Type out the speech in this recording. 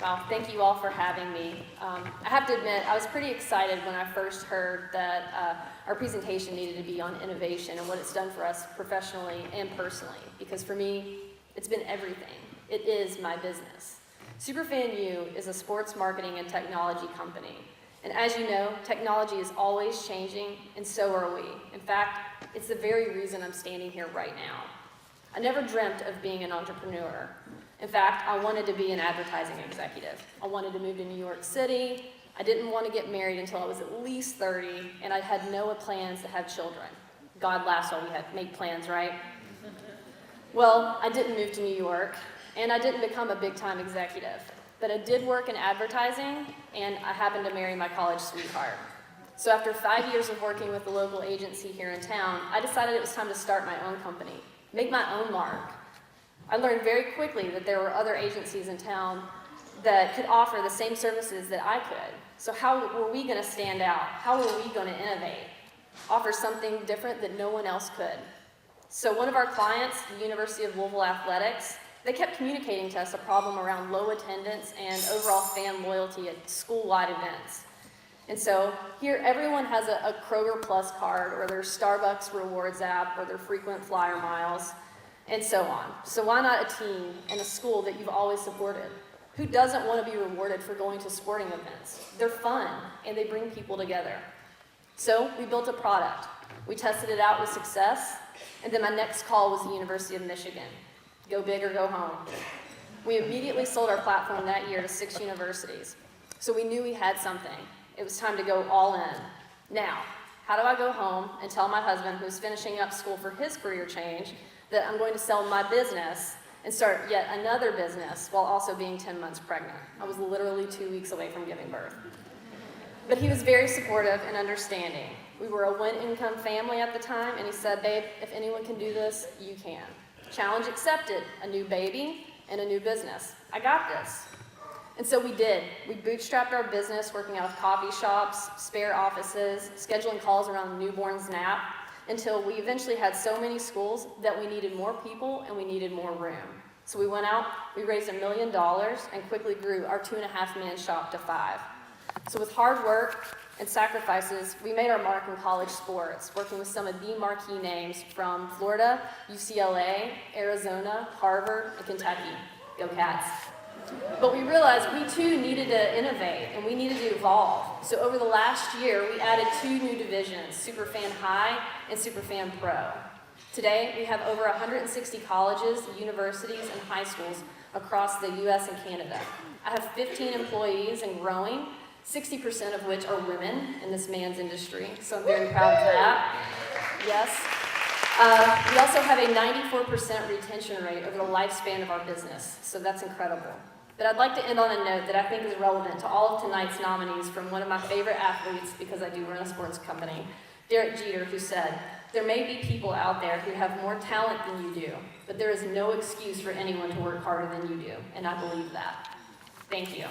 Well, thank you all for having me. I have to admit, I was pretty excited when I first heard that our presentation needed to be on innovation and what it's done for us professionally and personally, because for me, it's been everything. It is my business. SuperFanU is a sports marketing and technology company. And as you know, technology is always changing, and so are we. In fact, it's the very reason I'm standing here right now. I never dreamt of being an entrepreneur. In fact, I wanted to be an advertising executive. I wanted to move to New York City. I didn't want to get married until I was at least 30, and I had no plans to have children. God laughs while we make plans, right? Well, I didn't move to New York, and I didn't become a big-time executive. But I did work in advertising, and I happened to marry my college sweetheart. So after 5 years of working with the local agency here in town, I decided it was time to start my own company, make my own mark. I learned very quickly that there were other agencies in town that could offer the same services that I could. So how were we going to stand out? How were we going to innovate? Offer something different that no one else could. So one of our clients, the University of Louisville Athletics, they kept communicating to us a problem around low attendance and overall fan loyalty at school-wide events. And so here, everyone has a Kroger Plus card or their Starbucks Rewards app or their frequent flyer miles, and so on. So why not a team and a school that you've always supported? Who doesn't want to be rewarded for going to sporting events? They're fun, and they bring people together. So we built a product. We tested it out with success, and then my next call was the University of Michigan. Go big or go home. We immediately sold our platform that year to 6 universities. So we knew we had something. It was time to go all in. Now, how do I go home and tell my husband, who's finishing up school for his career change, that I'm going to sell my business and start yet another business while also being 10 months pregnant? I was literally 2 weeks away from giving birth. But he was very supportive and understanding. We were a one-income family at the time, and he said, babe, if anyone can do this, you can. Challenge accepted, a new baby and a new business. I got this. And so we did. We bootstrapped our business, working out of coffee shops, spare offices, scheduling calls around the newborn's nap, until we eventually had so many schools that we needed more people and we needed more room. So we went out, we raised $1 million, and quickly grew our 2.5-man shop to 5. So with hard work and sacrifices, we made our mark in college sports, working with some of the marquee names from Florida, UCLA, Arizona, Harvard, and Kentucky. Go Cats. But we realized we too needed to innovate and we needed to evolve. So over the last year, we added 2 new divisions, SuperFan High and SuperFan Pro. Today, we have over 160 colleges, universities, and high schools across the US and Canada. I have 15 employees and growing, 60% of which are women in this man's industry, so I'm very proud of that. Yes. We also have a 94% retention rate over the lifespan of our business, so that's incredible. But I'd like to end on a note that I think is relevant to all of tonight's nominees from one of my favorite athletes, because I do run a sports company, Derek Jeter, who said, there may be people out there who have more talent than you do, but there is no excuse for anyone to work harder than you do, and I believe that. Thank you.